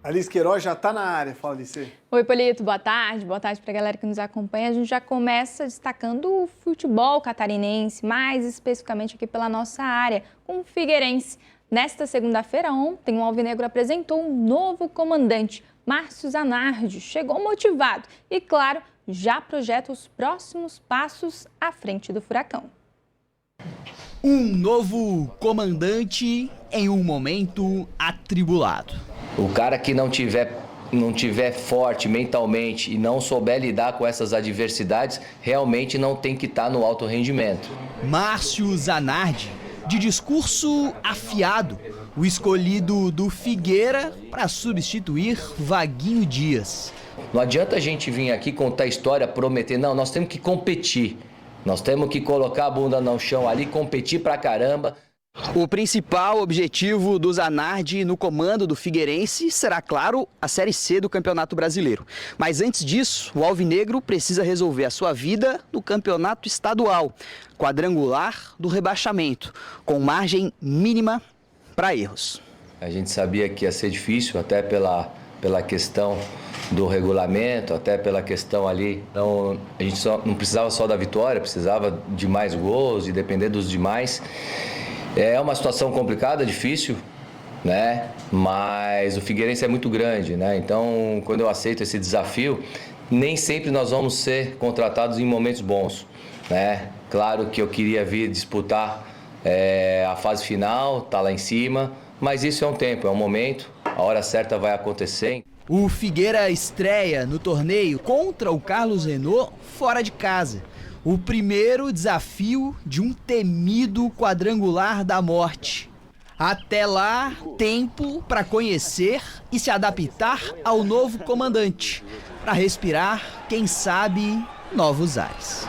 Alice Queiroz já está na área, fala, Alice. Oi, Polito, boa tarde para a galera que nos acompanha. A gente já começa destacando o futebol catarinense, mais especificamente aqui pela nossa área, com o Figueirense. Nesta segunda-feira, ontem, o Alvinegro apresentou um novo comandante, Márcio Zanardi. Chegou motivado e, claro, já projeta os próximos passos à frente do Furacão. Um novo comandante em um momento atribulado. O cara que não tiver forte mentalmente e não souber lidar com essas adversidades, realmente não tem que estar no alto rendimento. Márcio Zanardi, de discurso afiado, o escolhido do Figueira para substituir Vaguinho Dias. Não adianta a gente vir aqui contar história, prometer, não, nós temos que competir. Nós temos que colocar a bunda no chão ali, competir pra caramba. O principal objetivo do Zanardi no comando do Figueirense será, claro, a Série C do Campeonato Brasileiro. Mas antes disso, o Alvinegro precisa resolver a sua vida no Campeonato Estadual, quadrangular do rebaixamento, com margem mínima para erros. A gente sabia que ia ser difícil, até pela questão do regulamento, até pela questão ali. Então, a gente não precisava só da vitória, precisava de mais gols e depender dos demais. É uma situação complicada, difícil, né? Mas o Figueirense é muito grande, né? Então, quando eu aceito esse desafio, nem sempre nós vamos ser contratados em momentos bons, né? Claro que eu queria vir disputar a fase final, tá lá em cima, mas isso é um tempo, é um momento, a hora certa vai acontecer. O Figueira estreia no torneio contra o Carlos Renault fora de casa. O primeiro desafio de um temido quadrangular da morte. Até lá, tempo para conhecer e se adaptar ao novo comandante. Para respirar, quem sabe, novos ares.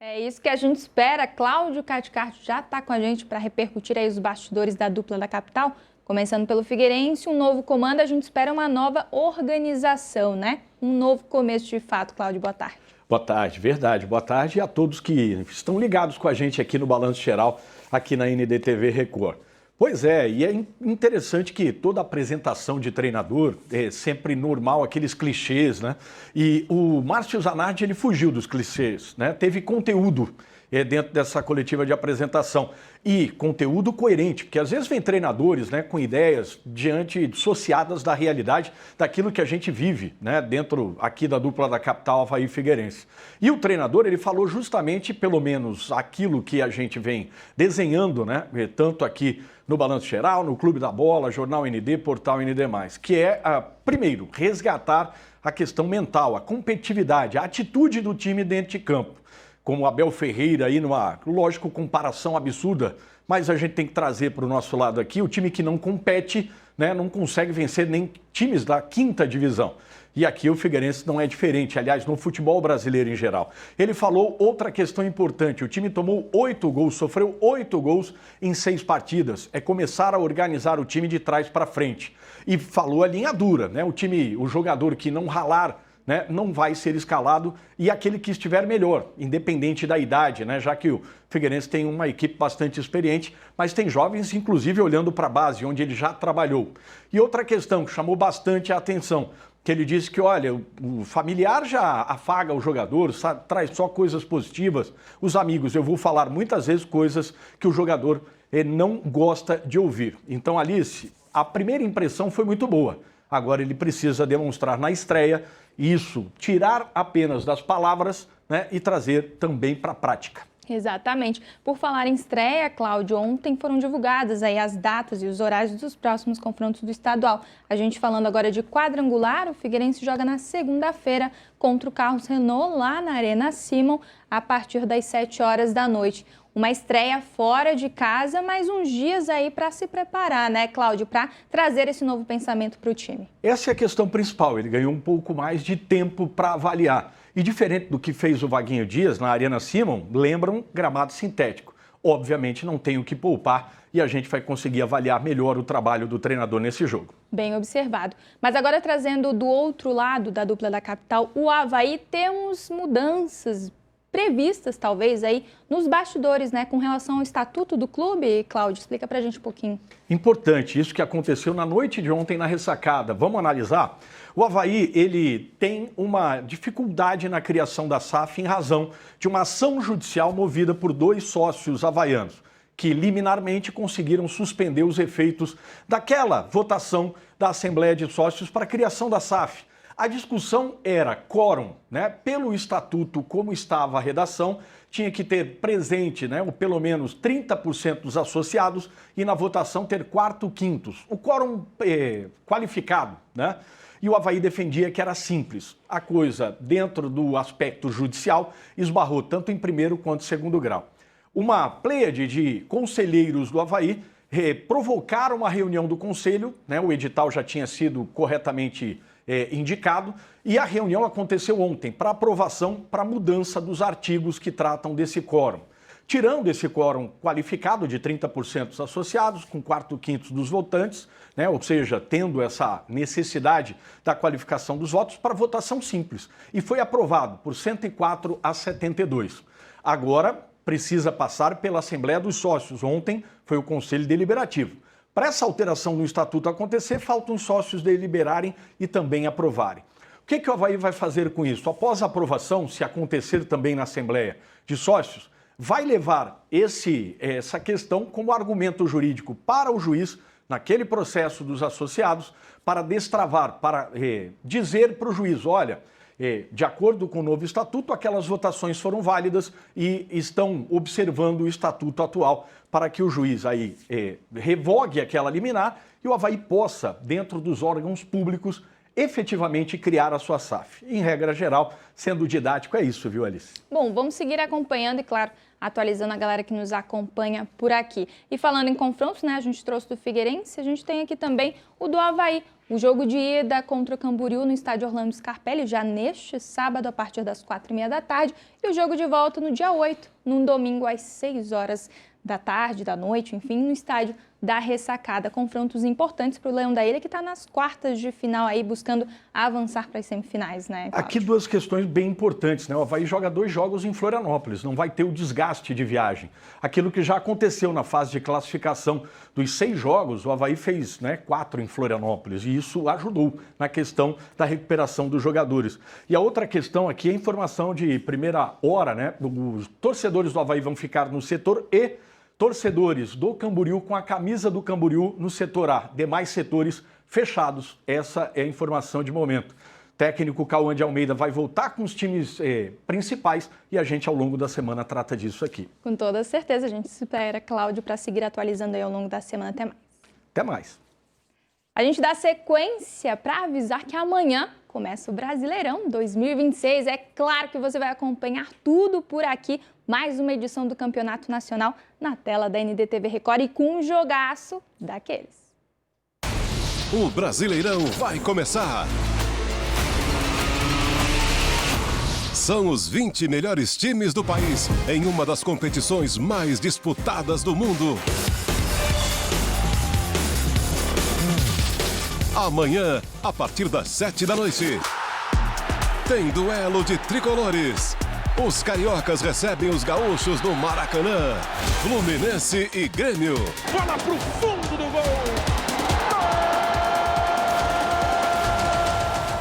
É isso que a gente espera. Cláudio Caticarte já está com a gente para repercutir aí os bastidores da dupla da capital. Começando pelo Figueirense, um novo comando, a gente espera uma nova organização, né? Um novo começo de fato. Cláudio, boa tarde. Boa tarde, verdade. Boa tarde a todos que estão ligados com a gente aqui no Balanço Geral, aqui na NDTV Record. Pois é, e é interessante que toda apresentação de treinador é sempre normal, aqueles clichês, né? E o Márcio Zanardi, ele fugiu dos clichês, né? Teve conteúdo dentro dessa coletiva de apresentação e conteúdo coerente, porque às vezes vem treinadores, né, com ideias dissociadas da realidade, daquilo que a gente vive, né, dentro aqui da dupla da capital Avaí Figueirense. E o treinador, ele falou justamente, pelo menos, aquilo que a gente vem desenhando, né, tanto aqui no Balanço Geral, no Clube da Bola, Jornal ND, Portal ND+, que é, primeiro, resgatar a questão mental, a competitividade, a atitude do time dentro de campo. Como o Abel Ferreira aí numa, lógico, comparação absurda, mas a gente tem que trazer para o nosso lado aqui, o time que não compete, né, não consegue vencer nem times da 5ª divisão. E aqui o Figueirense não é diferente, aliás, no futebol brasileiro em geral. Ele falou outra questão importante, o time tomou 8 gols, sofreu 8 gols em 6 partidas. É começar a organizar o time de trás para frente. E falou a linha dura, né, o jogador que não ralar, né, não vai ser escalado e aquele que estiver melhor, independente da idade, né, já que o Figueirense tem uma equipe bastante experiente, mas tem jovens, inclusive, olhando para a base, onde ele já trabalhou. E outra questão que chamou bastante a atenção, que ele disse que, olha, o familiar já afaga o jogador, traz só coisas positivas. Os amigos, eu vou falar muitas vezes coisas que o jogador não gosta de ouvir. Então, Alice, a primeira impressão foi muito boa. Agora ele precisa demonstrar na estreia isso, tirar apenas das palavras, né, e trazer também para a prática. Exatamente. Por falar em estreia, Cláudio, ontem foram divulgadas aí as datas e os horários dos próximos confrontos do estadual. A gente falando agora de quadrangular, o Figueirense joga na segunda-feira contra o Carlos Renault, lá na Arena Simon, a partir das 7 horas da noite. Uma estreia fora de casa, mas uns dias aí para se preparar, né, Cláudio, para trazer esse novo pensamento para o time. Essa é a questão principal, ele ganhou um pouco mais de tempo para avaliar. E diferente do que fez o Vaguinho Dias na Arena Simon, lembra um gramado sintético. Obviamente não tem o que poupar e a gente vai conseguir avaliar melhor o trabalho do treinador nesse jogo. Bem observado. Mas agora trazendo do outro lado da dupla da capital, o Avaí, temos mudanças previstas, talvez, aí nos bastidores, né, com relação ao estatuto do clube. Cláudio, explica pra gente um pouquinho. Importante, isso que aconteceu na noite de ontem na ressacada. Vamos analisar? O Avaí, ele tem uma dificuldade na criação da SAF em razão de uma ação judicial movida por 2 sócios havaianos, que liminarmente conseguiram suspender os efeitos daquela votação da Assembleia de Sócios para a criação da SAF. A discussão era quórum, né? Pelo estatuto, como estava a redação, tinha que ter presente, né, ou pelo menos 30% dos associados e na votação ter 4/5. O quórum qualificado, né? E o Avaí defendia que era simples. A coisa, dentro do aspecto judicial, esbarrou tanto em primeiro quanto segundo grau. Uma pleiade de conselheiros do Avaí provocaram uma reunião do conselho, né? O edital já tinha sido corretamente indicado, e a reunião aconteceu ontem para aprovação, para mudança dos artigos que tratam desse quórum. Tirando esse quórum qualificado de 30% dos associados, com 4/5 dos votantes, né? Ou seja, tendo essa necessidade da qualificação dos votos para votação simples. E foi aprovado por 104 a 72. Agora precisa passar pela Assembleia dos Sócios. Ontem foi o Conselho Deliberativo. Para essa alteração no Estatuto acontecer, faltam os sócios deliberarem e também aprovarem. O que o Avaí vai fazer com isso? Após a aprovação, se acontecer também na Assembleia de Sócios, vai levar essa questão como argumento jurídico para o juiz, naquele processo dos associados, para destravar, para dizer para o juiz, olha, de acordo com o novo estatuto, aquelas votações foram válidas e estão observando o estatuto atual para que o juiz aí revogue aquela liminar e o Avaí possa, dentro dos órgãos públicos, efetivamente criar a sua SAF. Em regra geral, sendo didático, é isso, viu, Alice? Bom, vamos seguir acompanhando e, claro, atualizando a galera que nos acompanha por aqui. E falando em confrontos, né, a gente trouxe do Figueirense, a gente tem aqui também o do Avaí. O jogo de ida contra o Camboriú no estádio Orlando Scarpelli, já neste sábado, a partir das 4h30 da tarde. E o jogo de volta no dia 8, num domingo, às 6 horas da tarde, da noite, enfim, no estádio da Ressacada. Confrontos importantes para o Leão da Ilha, que está nas quartas de final aí, buscando avançar para as semifinais, né, Cláudio? Aqui 2 questões bem importantes, né? O Avaí joga 2 jogos em Florianópolis, não vai ter o desgaste de viagem. Aquilo que já aconteceu na fase de classificação dos 6 jogos, o Avaí fez, né, 4 em Florianópolis, e isso ajudou na questão da recuperação dos jogadores. E a outra questão aqui é a informação de primeira hora, né? Os torcedores do Avaí vão ficar no setor E, torcedores do Camboriú com a camisa do Camboriú no setor A, demais setores fechados. Essa é a informação de momento. Técnico Cauã de Almeida vai voltar com os times principais e a gente ao longo da semana trata disso aqui. Com toda certeza, a gente espera, Cláudio, para seguir atualizando aí ao longo da semana. Até mais. Até mais. A gente dá sequência para avisar que amanhã começa o Brasileirão 2026. É claro que você vai acompanhar tudo por aqui. Mais uma edição do Campeonato Nacional na tela da NDTV Record e com um jogaço daqueles. O Brasileirão vai começar. São os 20 melhores times do país em uma das competições mais disputadas do mundo. Amanhã, a partir das 7 da noite, tem duelo de tricolores. Os cariocas recebem os gaúchos no Maracanã. Fluminense e Grêmio. Bola pro fundo do gol!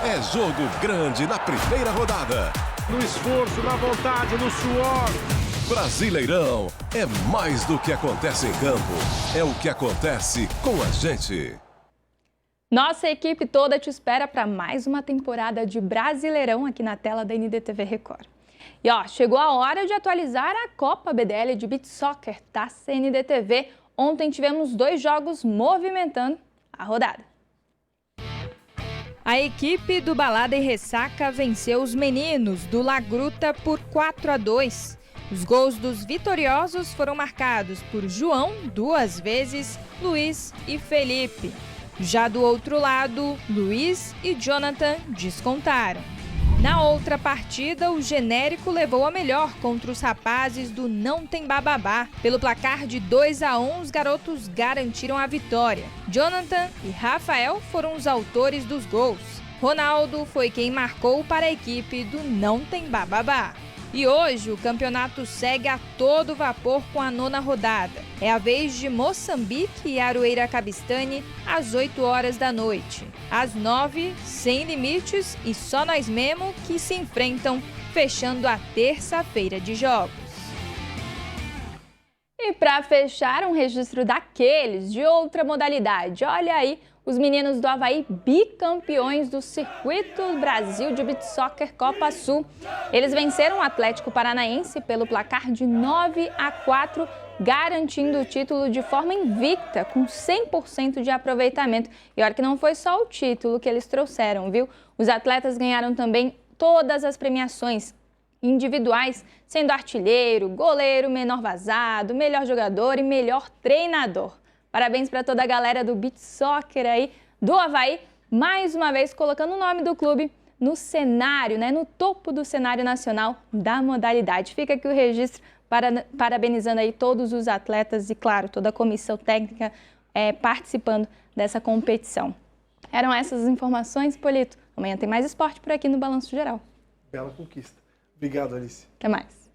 É jogo grande na primeira rodada. No esforço, na vontade, no suor. Brasileirão é mais do que acontece em campo. É o que acontece com a gente. Nossa equipe toda te espera para mais uma temporada de Brasileirão aqui na tela da NDTV Record. E chegou a hora de atualizar a Copa BDL de Beach Soccer da CNDTV. Ontem tivemos 2 jogos movimentando a rodada. A equipe do Balada e Ressaca venceu os meninos do La Gruta por 4-2. Os gols dos vitoriosos foram marcados por João 2 vezes, Luiz e Felipe. Já do outro lado, Luiz e Jonathan descontaram. Na outra partida, o Genérico levou a melhor contra os rapazes do Não Tem Bababá. Pelo placar de 2-1, os garotos garantiram a vitória. Jonathan e Rafael foram os autores dos gols. Ronaldo foi quem marcou para a equipe do Não Tem Bababá. E hoje o campeonato segue a todo vapor com a 9ª rodada. É a vez de Moçambique e Aroeira Cabistany às 8 horas da noite. Às 9, sem limites e só nós mesmo que se enfrentam, fechando a terça-feira de jogos. E para fechar, um registro daqueles de outra modalidade. Olha aí, os meninos do Avaí bicampeões do Circuito Brasil de Beach Soccer Copa Sul. Eles venceram o Atlético Paranaense pelo placar de 9-4, garantindo o título de forma invicta, com 100% de aproveitamento. E olha que não foi só o título que eles trouxeram, viu? Os atletas ganharam também todas as premiações individuais, sendo artilheiro, goleiro, menor vazado, melhor jogador e melhor treinador. Parabéns para toda a galera do Beach Soccer aí, do Avaí, mais uma vez colocando o nome do clube no cenário, né, no topo do cenário nacional da modalidade. Fica aqui o registro parabenizando aí todos os atletas e, claro, toda a comissão técnica participando dessa competição. Eram essas as informações, Polito. Amanhã tem mais esporte por aqui no Balanço Geral. Bela conquista. Obrigado, Alice. Até mais.